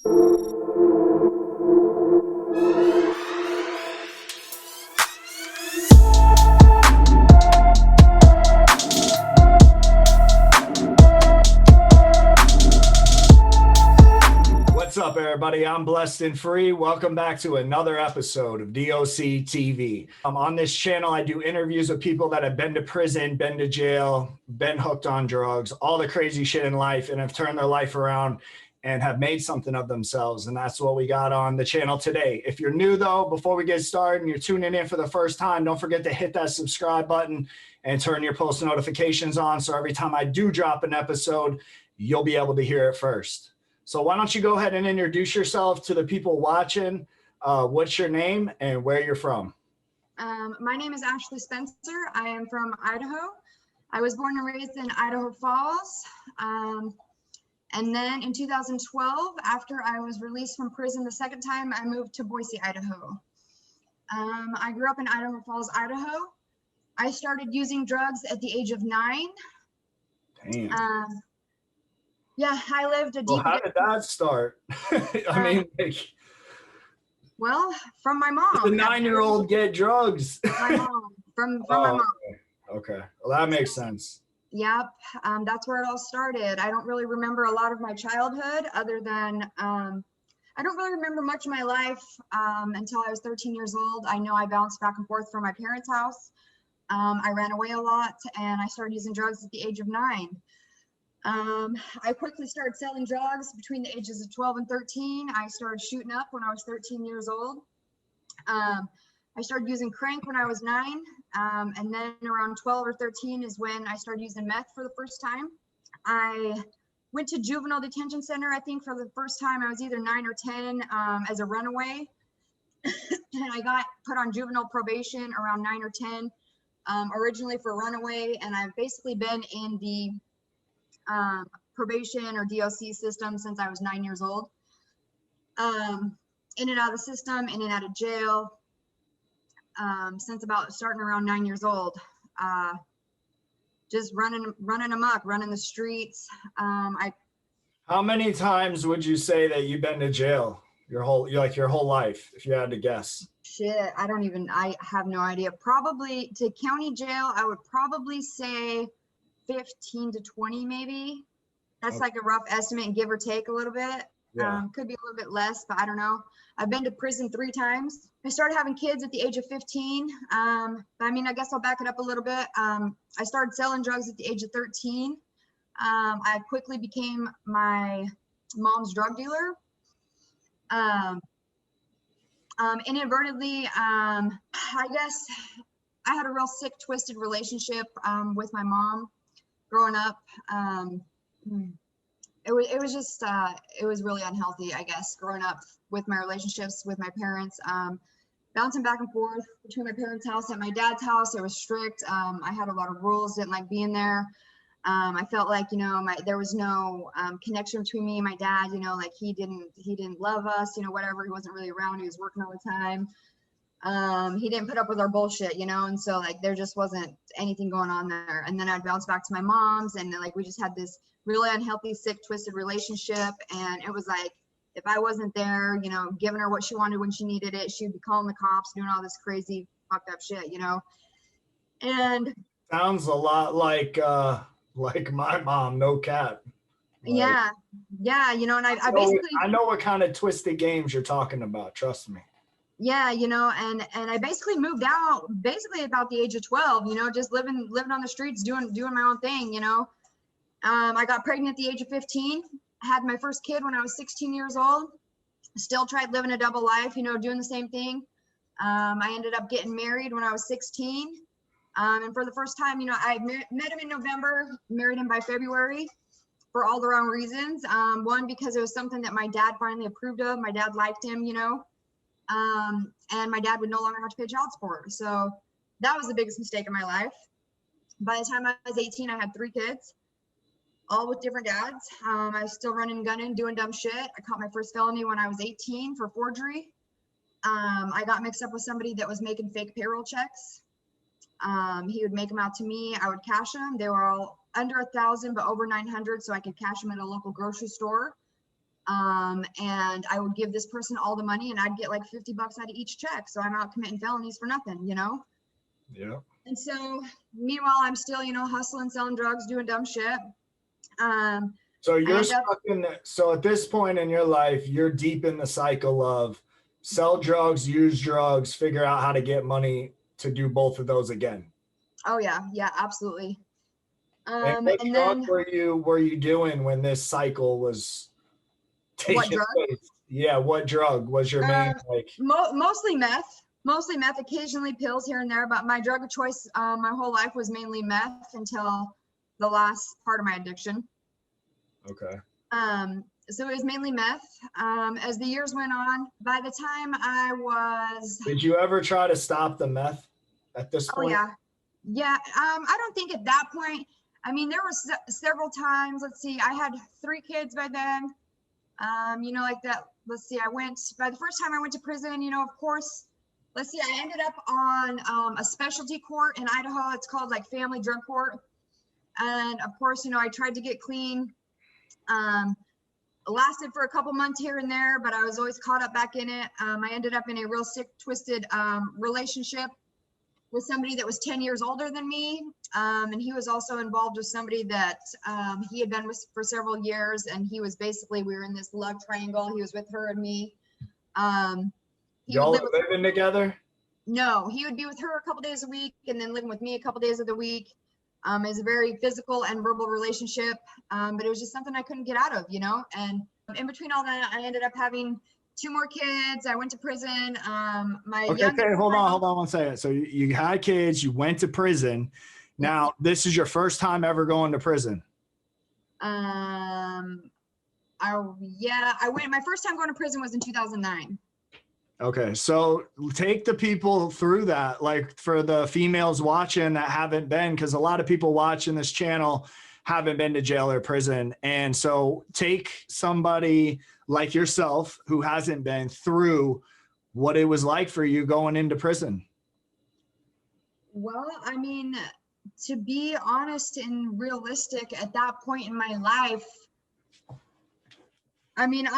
What's up, everybody? I'm Blessed and Free. Welcome back to another episode of DOC TV. On this channel, I do interviews with people that have been to prison, been to jail, been hooked on drugs, all the crazy shit in life, and have turned their life around and have made something of themselves. And that's what we got on the channel today. If you're new, though, before we get started and you're tuning in for the first time, don't forget to hit that subscribe button and turn your post notifications on, so every time I do drop an episode, you'll be able to hear it first. So why don't you go ahead and introduce yourself to the people watching? What's your name and where you're from? My name is Ashley Spencer. I am from Idaho. I was born and raised in Idaho Falls. And then in 2012, after I was released from prison the second time, I moved to Boise, Idaho. I grew up in Idaho Falls, Idaho. I started using drugs at the age of 9. Damn. Yeah, I lived a deep. Well, how did that start? I mean, well, from my mom. The 9-year-old get drugs. My mom, from my mom. Okay, well, that makes sense. Yep, that's where it all started. I don't really remember a lot of my childhood, other than I don't really remember much of my life until I was 13 years old. I know I bounced back and forth from my parents' house. I ran away a lot, and I started using drugs at the age of 9. I quickly started selling drugs between the ages of 12 and 13. I started shooting up when I was 13 years old. I started using crank when I was 9. And then around 12 or 13 is when I started using meth for the first time. I went to juvenile detention center, I think, for the first time. I was either 9 or 10 as a runaway. And I got put on juvenile probation around 9 or 10, originally for runaway. And I've basically been in the probation or DOC system since I was 9 years old. In and out of the system, in and out of jail, since about starting around 9 years old. Just running amok, running the streets. How many times would you say that you've been to jail your whole life, if you had to guess? Shit, I have no idea. Probably to county jail, I would probably say 15 to 20, maybe. That's okay. Like a rough estimate, give or take a little bit. Yeah. Could be a little bit less, but I don't know. I've been to prison 3 times. I started having kids at the age of 15. But I mean, I guess I'll back it up a little bit. I started selling drugs at the age of 13. I quickly became my mom's drug dealer. Inadvertently, I guess I had a real sick, twisted relationship with my mom growing up. It was just it was really unhealthy, I guess, growing up with my relationships with my parents, bouncing back and forth between my parents' house and my dad's house. It was strict. I had a lot of rules, didn't like being there. I felt like, you know, there was no connection between me and my dad, you know, like he didn't love us, you know, whatever. He wasn't really around. He was working all the time. He didn't put up with our bullshit, you know, and so like there just wasn't anything going on there. And then I'd bounce back to my mom's, and like we just had this really unhealthy, sick, twisted relationship. And it was like, if I wasn't there, you know, giving her what she wanted when she needed it, she'd be calling the cops, doing all this crazy fucked up shit, you know. And sounds a lot like my mom, no cap. Like, yeah, you know, and I basically, I know what kind of twisted games you're talking about, trust me. Yeah, you know, and I basically moved out basically about the age of 12, you know, just living on the streets, doing my own thing, you know. I got pregnant at the age of 15, had my first kid when I was 16 years old, still tried living a double life, you know, doing the same thing. I ended up getting married when I was 16. And for the first time, you know, I met him in November, married him by February for all the wrong reasons. One, because it was something that my dad finally approved of. My dad liked him, you know. And my dad would no longer have to pay child support. So that was the biggest mistake in my life. By the time I was 18, I had 3 kids, all with different dads. I was still running, gunning, doing dumb shit. I caught my first felony when I was 18 for forgery. I got mixed up with somebody that was making fake payroll checks. He would make them out to me. I would cash them. They were all under 1,000, but over 900, so I could cash them at a local grocery store. And I would give this person all the money and I'd get like 50 bucks out of each check. So I'm out committing felonies for nothing, you know? Yeah. And so meanwhile, I'm still, you know, hustling, selling drugs, doing dumb shit. So you're stuck in so at this point in your life, you're deep in the cycle of sell drugs, use drugs, figure out how to get money to do both of those again. Oh yeah. Yeah, absolutely. And what drug were you doing when this cycle was taking place? Yeah, what drug was your main like? Mostly meth, occasionally pills here and there, but my drug of choice my whole life was mainly meth until the last part of my addiction. Okay. So it was mainly meth. As the years went on, by the time I was... Did you ever try to stop the meth at this point? Oh yeah. Yeah, I don't think at that point, I mean, there was several times, let's see, I had 3 kids by then. You know, like that, let's see, by the first time I went to prison, you know, of course, let's see, I ended up on a specialty court in Idaho. It's called like family drug court. And of course, you know, I tried to get clean. Lasted for a couple months here and there, but I was always caught up back in it. I ended up in a real sick, twisted relationship with somebody that was 10 years older than me. And he was also involved with somebody that he had been with for several years. And he was basically, we were in this love triangle. He was with her and me. Y'all living together? No, he would be with her a couple days a week and then living with me a couple days of the week. It's a very physical and verbal relationship, but it was just something I couldn't get out of, you know? And in between all that, I ended up having 2 more kids. I went to prison. Okay, hold on 1 second. So you had kids, you went to prison. Now, this is your first time ever going to prison? Yeah, my first time going to prison was in 2009. Okay, so take the people through that, like for the females watching that haven't been, because a lot of people watching this channel haven't been to jail or prison. And so take somebody like yourself who hasn't been through what it was like for you going into prison. Well, I mean, to be honest and realistic at that point in my life, I mean,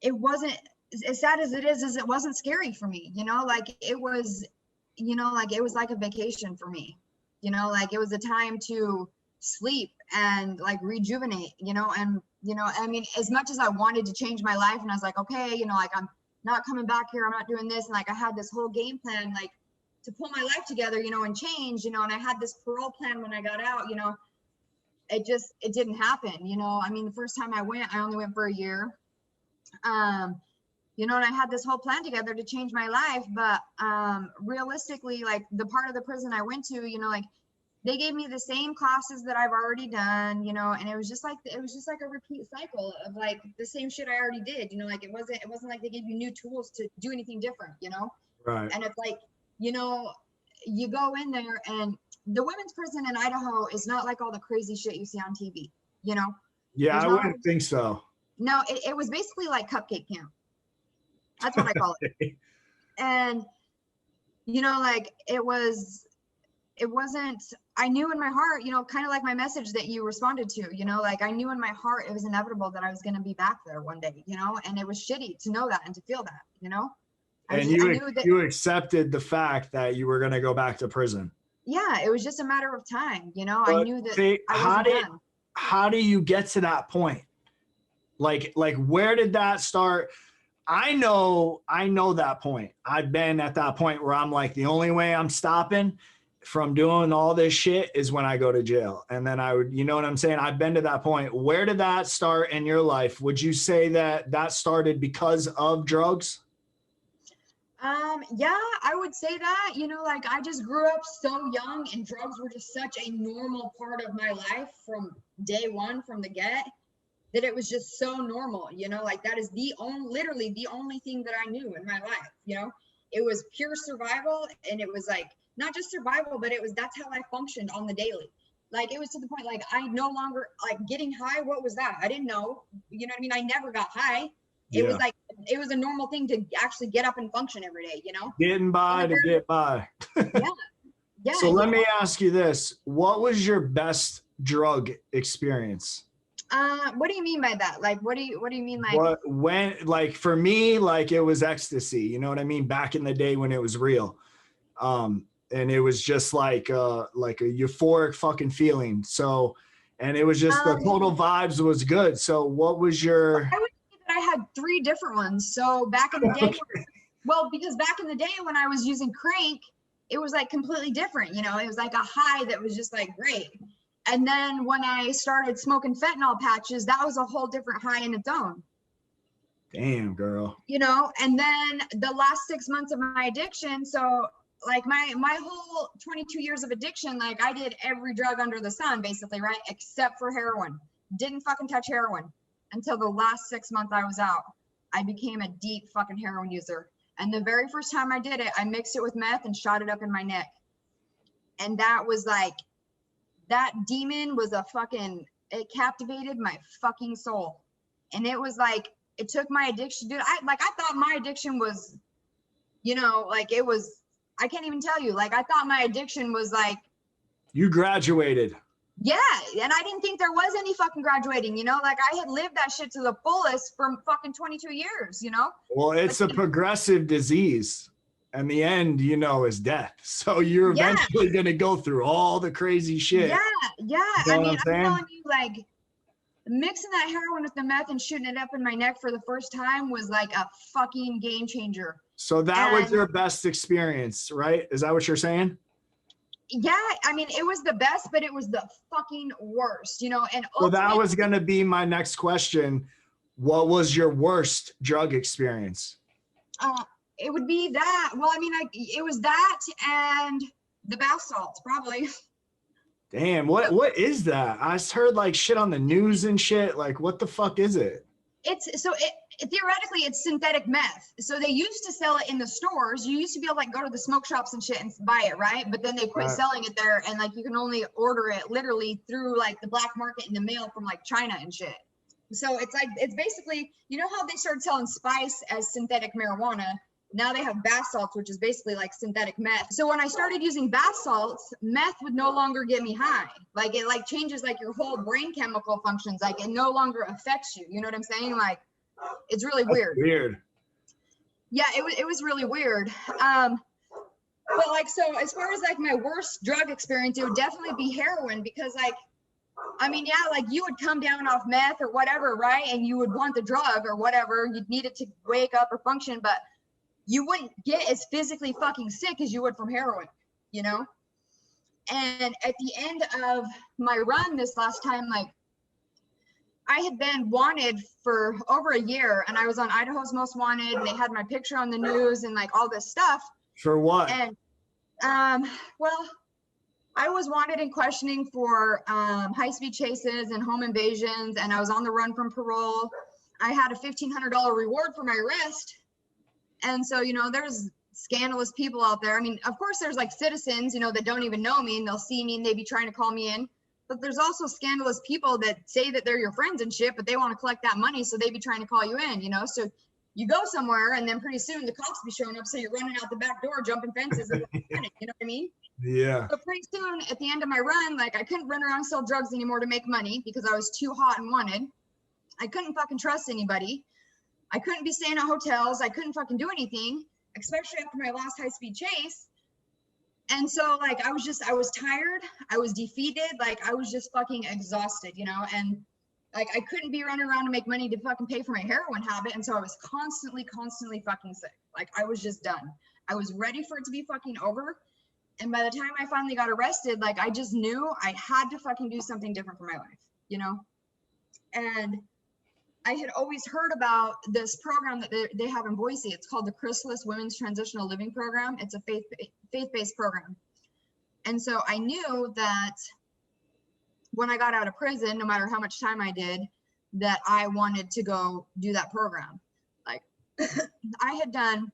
it wasn't, as sad as it is it wasn't scary for me, you know, like it was, you know, like it was like a vacation for me, you know, like it was a time to sleep and like rejuvenate, you know, and, you know, I mean, as much as I wanted to change my life and I was like, okay, you know, like I'm not coming back here, I'm not doing this. And like, I had this whole game plan, like to pull my life together, you know, and change, you know, and I had this parole plan when I got out, you know, it didn't happen, you know. I mean, the first time I only went for a year. You know, and I had this whole plan together to change my life, but realistically, like the part of the prison I went to, you know, like they gave me the same classes that I've already done, you know, and it was just like a repeat cycle of like the same shit I already did, you know, like it wasn't like they gave you new tools to do anything different, you know. Right. And it's like, you know, you go in there and the women's prison in Idaho is not like all the crazy shit you see on TV, you know. Yeah, I wouldn't think so. No, it was basically like cupcake camp. That's what I call it. And, you know, like it wasn't, I knew in my heart, you know, kind of like my message that you responded to, you know, like I knew in my heart it was inevitable that I was going to be back there one day, you know, and it was shitty to know that and to feel that, you know. And you accepted the fact that you were going to go back to prison. Yeah, it was just a matter of time, you know. But I knew that how do you get to that point? Like where did that start? I know that point. I've been at that point where I'm like, the only way I'm stopping from doing all this shit is when I go to jail. And then I would, you know what I'm saying? I've been to that point. Where did that start in your life? Would you say that started because of drugs? Yeah, I would say that, you know, like I just grew up so young and drugs were just such a normal part of my life from day one, from the get, that it was just so normal, you know, like that is literally the only thing that I knew in my life, you know. It was pure survival, and it was like not just survival, but that's how I functioned on the daily. Like it was to the point like I no longer like getting high. What was that? I didn't know, you know what I mean? I never got high. It was like it was a normal thing to actually get up and function every day, you know. Getting by to get by. Yeah. So let me ask you this: what was your best drug experience? What do you mean by that? Like, what do you mean? Like, Like for me, like it was ecstasy, you know what I mean? Back in the day when it was real. And it was just like a euphoric fucking feeling. So, and it was just the total vibes was good. So what was your? I would say that I had 3 different ones. So back in the day, Okay. well, because back in the day when I was using crank, it was like completely different. You know, it was like a high that was just like great. And then when I started smoking fentanyl patches, that was a whole different high in its own. Damn, girl. You know, and then the last 6 months of my addiction, so like my whole 22 years of addiction, like I did every drug under the sun basically, right? Except for heroin. Didn't fucking touch heroin until the last 6 months I was out. I became a deep fucking heroin user. And the very first time I did it, I mixed it with meth and shot it up in my neck. And that was like, that demon was it captivated my fucking soul. And it was like, it took my addiction, dude. I thought my addiction was, you know, like it was, I can't even tell you. Like I thought my addiction was like. You graduated. Yeah. And I didn't think there was any fucking graduating, you know, like I had lived that shit to the fullest for fucking 22 years, you know? Well, it's a progressive disease. And the end, you know, is death. So you're eventually going to go through all the crazy shit. Yeah. Yeah. You know I mean, I'm saying? telling you, like mixing that heroin with the meth and shooting it up in my neck for the first time was like a fucking game changer. So that was your best experience, right? Is that what you're saying? Yeah, I mean, it was the best, but it was the fucking worst, you know. And well, that was going to be my next question. What was your worst drug experience? It would be that. Well, I mean, it was that and the bath salts, probably. Damn, what is that? I heard like shit on the news and shit. Like, what the fuck is it? Theoretically, it's synthetic meth. So they used to sell it in the stores. You used to be able to like go to the smoke shops and shit and buy it, right? But then they quit selling it there, and like you can only order it literally through like the black market in the mail from like China and shit. So it's like, it's basically, you know how they started selling spice as synthetic marijuana? Now they have bath salts, which is basically like synthetic meth. So when I started using bath salts, meth would no longer get me high. Like it like changes like your whole brain chemical functions. Like it no longer affects you. You know what I'm saying? Like it's really weird. Weird. Yeah, it was really weird. But like, so as far as like my worst drug experience, it would definitely be heroin because like, I mean, yeah, like you would come down off meth or whatever, right? And you would want the drug or whatever. You'd need it to wake up or function, but you wouldn't get as physically fucking sick as you would from heroin, you know? And at the end of my run this last time, like I had been wanted for over a year and I was on Idaho's Most Wanted and they had my picture on the news and like all this stuff. For what? And, well, I was wanted in questioning for high-speed chases and home invasions, and I was on the run from parole. I had a $1,500 reward for my arrest. And so, you know, there's scandalous people out there. I mean, of course, there's like citizens, you know, that don't even know me and they'll see me and they'd be trying to call me in. But there's also scandalous people that say that they're your friends and shit, but they want to collect that money. So they'd be trying to call you in, you know? So you go somewhere and then pretty soon the cops be showing up. So you're running out the back door, jumping fences, and you know what I mean? Yeah. So pretty soon at the end of my run, like I couldn't run around and sell drugs anymore to make money because I was too hot and wanted. I couldn't fucking trust anybody. I couldn't be staying at hotels. I couldn't fucking do anything, especially after my last high-speed chase. And so like, I was tired. I was defeated. Like I was just fucking exhausted, you know? And like, I couldn't be running around to make money to fucking pay for my heroin habit. And so I was constantly fucking sick. Like I was just done. I was ready for it to be fucking over. And by the time I finally got arrested, like I just knew I had to fucking do something different for my life, you know? And I had always heard about this program that they have in Boise. It's called the Chrysalis Women's Transitional Living Program. It's a faith-based program. And so I knew that when I got out of prison, no matter how much time I did, that I wanted to go do that program. Like I had done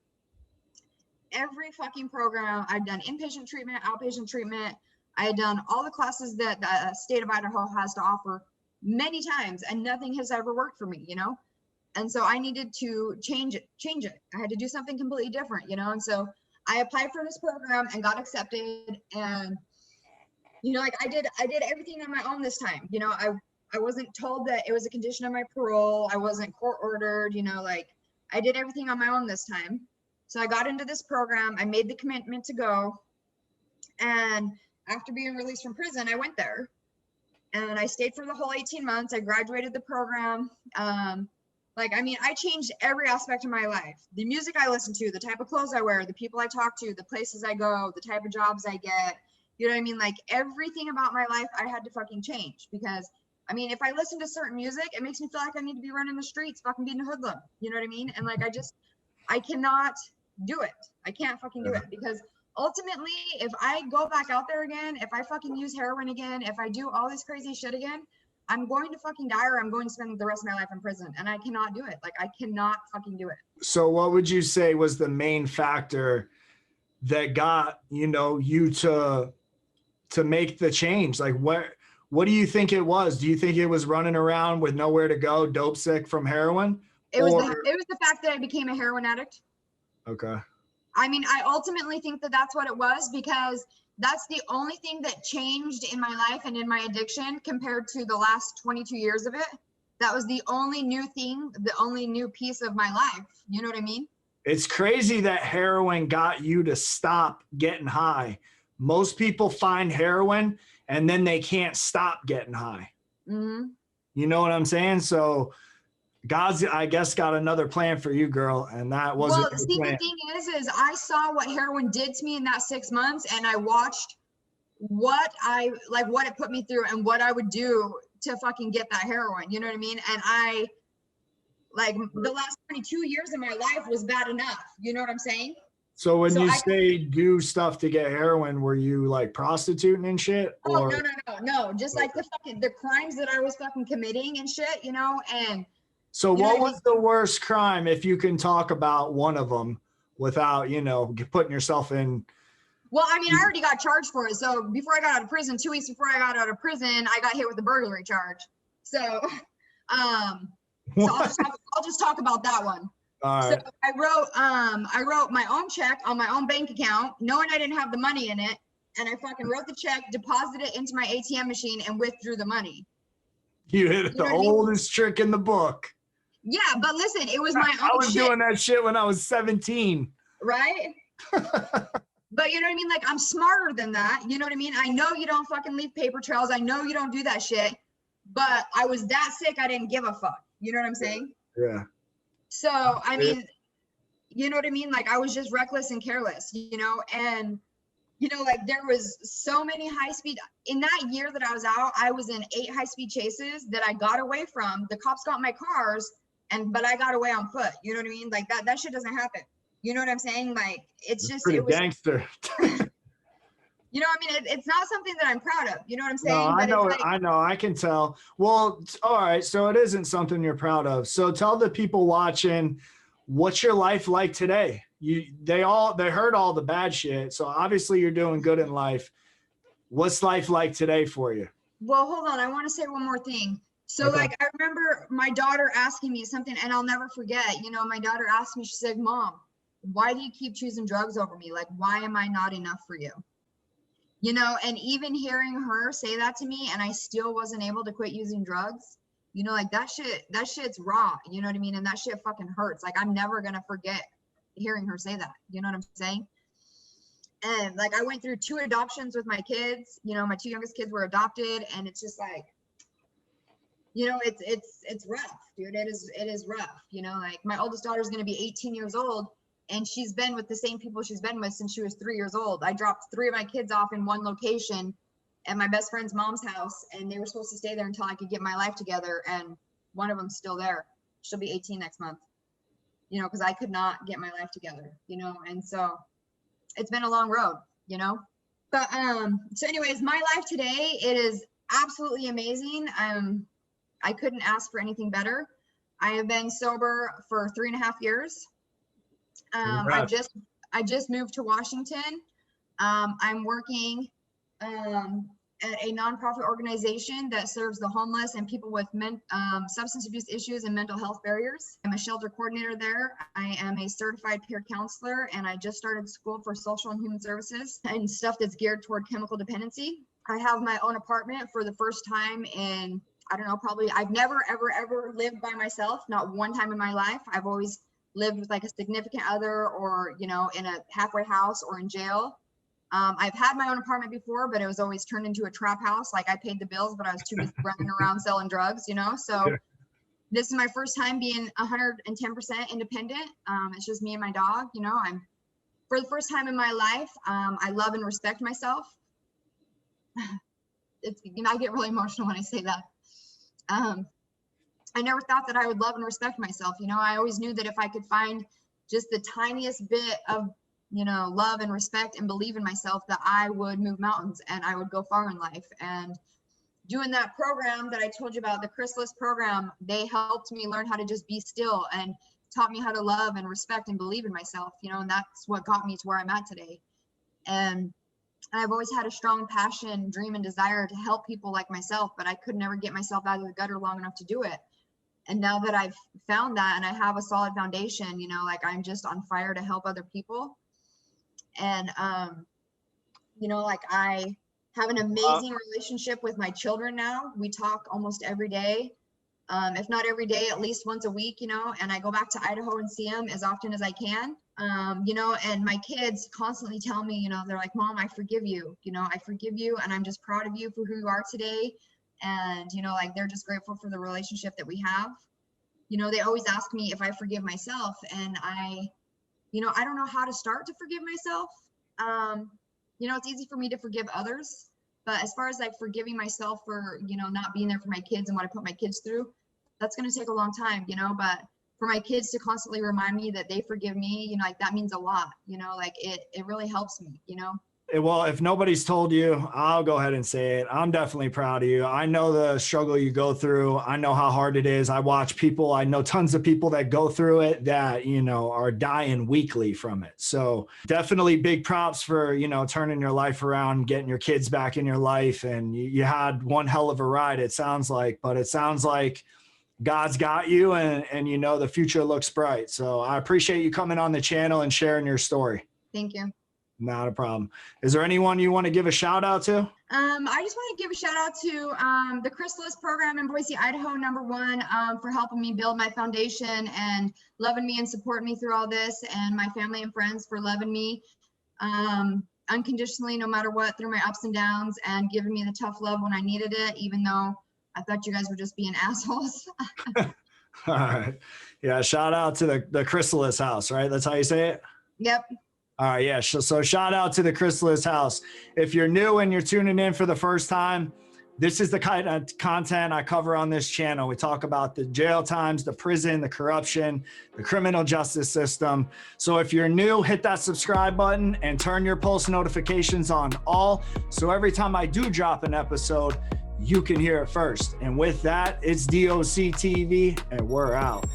every fucking program. I'd done inpatient treatment, outpatient treatment. I had done all the classes that the state of Idaho has to offer many times, and nothing has ever worked for me, you know? And so I needed to change it. I had to do something completely different, you know? And so I applied for this program and got accepted. And, you know, like I did everything on my own this time. You know, I wasn't told that it was a condition of my parole. I wasn't court ordered, you know, like I did everything on my own this time. So I got into this program. I made the commitment to go. And after being released from prison, I went there and I stayed for the whole 18 months. I graduated the program. Like, I mean, I changed every aspect of my life. The music I listen to, the type of clothes I wear, the people I talk to, the places I go, the type of jobs I get. You know what I mean? Like everything about my life, I had to fucking change because, I mean, if I listen to certain music, it makes me feel like I need to be running the streets, fucking being a hoodlum. You know what I mean? And like, I cannot do it. I can't fucking do it because ultimately, if I go back out there again, if I fucking use heroin again, if I do all this crazy shit again, I'm going to fucking die or I'm going to spend the rest of my life in prison and I cannot do it. Like I cannot fucking do it. So what would you say was the main factor that got, you know, you to make the change? Like what do you think it was? Do you think it was running around with nowhere to go, dope sick from heroin? It was the fact that I became a heroin addict. Okay. I mean, I ultimately think that that's what it was because that's the only thing that changed in my life and in my addiction compared to the last 22 years of it. That was the only new thing, the only new piece of my life. You know what I mean? It's crazy that heroin got you to stop getting high. Most people find heroin and then they can't stop getting high. Mm-hmm. You know what I'm saying? So God's, I guess, got another plan for you, girl, and that wasn't well. See, plan. the thing is I saw what heroin did to me in that 6 months, and I watched what it put me through and what I would do to fucking get that heroin. You know what I mean? And I like the last 22 years of my life was bad enough. You know what I'm saying? So when you say do stuff to get heroin, were you like prostituting and shit? Oh, or? no. Just like the crimes that I was fucking committing and shit, you know? And so what was the worst crime, if you can talk about one of them without, you know, putting yourself in? Well, I mean, I already got charged for it. So before I got out of prison, 2 weeks before I got out of prison, I got hit with a burglary charge. So, I'll just talk about that one. All right. So I wrote my own check on my own bank account, knowing I didn't have the money in it. And I fucking wrote the check, deposited it into my ATM machine and withdrew the money. You hit the oldest trick in the book. Yeah, but listen, it was my own shit. I was doing that shit when I was 17. Right? But you know what I mean? Like, I'm smarter than that. You know what I mean? I know you don't fucking leave paper trails. I know you don't do that shit. But I was that sick, I didn't give a fuck. You know what I'm saying? Yeah. So, I mean, you know what I mean? Like, I was just reckless and careless, you know? And, you know, like, there was so many high-speed. In that year that I was out, I was in 8 high-speed chases that I got away from. The cops got my cars, but I got away on foot. You know what I mean? Like, that shit doesn't happen. You know what I'm saying? Like, it's just pretty gangster. You know, I mean, it's not something that I'm proud of. You know what I'm saying? No, I but know, it's like, I know, I can tell. Well, all right, so it isn't something you're proud of. So tell the people watching, what's your life like today? They heard all the bad shit. So obviously you're doing good in life. What's life like today for you? Well, hold on. I want to say one more thing. So Okay. like, I remember my daughter asking me something, and I'll never forget, you know, my daughter asked me, she said, "Mom, why do you keep choosing drugs over me? Like, why am I not enough for you?" You know, and even hearing her say that to me, and I still wasn't able to quit using drugs, you know, like that shit's raw, you know what I mean? And that shit fucking hurts. Like, I'm never going to forget hearing her say that, you know what I'm saying? And like, I went through 2 adoptions with my kids, you know, my 2 youngest kids were adopted, and it's just like, you know, it's rough, dude. It is rough. You know, like my oldest daughter is going to be 18 years old. And she's been with the same people she's been with since she was 3 years old. I dropped 3 of my kids off in one location at my best friend's mom's house, and they were supposed to stay there until I could get my life together. And one of them's still there. She'll be 18 next month, you know, because I could not get my life together, you know. And so it's been a long road, you know. But so anyways, my life today, it is absolutely amazing. I couldn't ask for anything better. I have been sober for 3.5 years. I just moved to Washington. I'm working at a nonprofit organization that serves the homeless and people with substance abuse issues and mental health barriers. I'm a shelter coordinator there. I am a certified peer counselor, and I just started school for social and human services and stuff that's geared toward chemical dependency. I have my own apartment for the first time in I don't know, probably I've never, ever lived by myself. Not one time in my life. I've always lived with like a significant other, or, you know, in a halfway house or in jail. I've had my own apartment before, but it was always turned into a trap house. Like I paid the bills, but I was too busy running around selling drugs, you know? So this is my first time being 110% independent. It's just me and my dog, you know. For the first time in my life, I love and respect myself. You know, I get really emotional when I say that. I never thought that I would love and respect myself. You know, I always knew that if I could find just the tiniest bit of, you know, love and respect and believe in myself, that I would move mountains and I would go far in life. And doing that program that I told you about, the Chrysalis program, they helped me learn how to just be still and taught me how to love and respect and believe in myself, you know, and that's what got me to where I'm at today. And I've always had a strong passion, dream, and desire to help people like myself, but I could never get myself out of the gutter long enough to do it. And now that I've found that and I have a solid foundation, you know, like I'm just on fire to help other people. And, you know, like I have an amazing relationship with my children now. We talk almost every day, if not every day, at least once a week, you know, and I go back to Idaho and see them as often as I can. You know, and my kids constantly tell me, you know, they're like, Mom, I forgive you, you know, I forgive you. And I'm just proud of you for who you are today. And, you know, like they're just grateful for the relationship that we have. You know, they always ask me if I forgive myself, and you know, I don't know how to start to forgive myself. You know, it's easy for me to forgive others, but as far as like forgiving myself for, you know, not being there for my kids and what I put my kids through, that's going to take a long time, you know. But for my kids to constantly remind me that they forgive me, you know, like that means a lot, you know, like it really helps me, you know. Well, if nobody's told you, I'll go ahead and say it. I'm definitely proud of you. I know the struggle you go through. I know how hard it is. I watch people. I know tons of people that go through it that, you know, are dying weekly from it. So definitely big props for, you know, turning your life around, getting your kids back in your life. And you had one hell of a ride, it sounds like, but it sounds like God's got you, and you know, the future looks bright. So I appreciate you coming on the channel and sharing your story. Thank you. Not a problem. Is there anyone you want to give a shout out to? I just want to give a shout out to the Chrysalis program in Boise, Idaho, #1, for helping me build my foundation and loving me and supporting me through all this, and my family and friends for loving me unconditionally, no matter what, through my ups and downs, and giving me the tough love when I needed it, even though I thought you guys were just being assholes. All right. Yeah. Shout out to the Chrysalis house, right? That's how you say it? Yep. All right. Yeah. So shout out to the Chrysalis house. If you're new and you're tuning in for the first time, this is the kind of content I cover on this channel. We talk about the jail times, the prison, the corruption, the criminal justice system. So if you're new, hit that subscribe button and turn your post notifications on all. So every time I do drop an episode, you can hear it first. And with that, it's DOC TV, and we're out.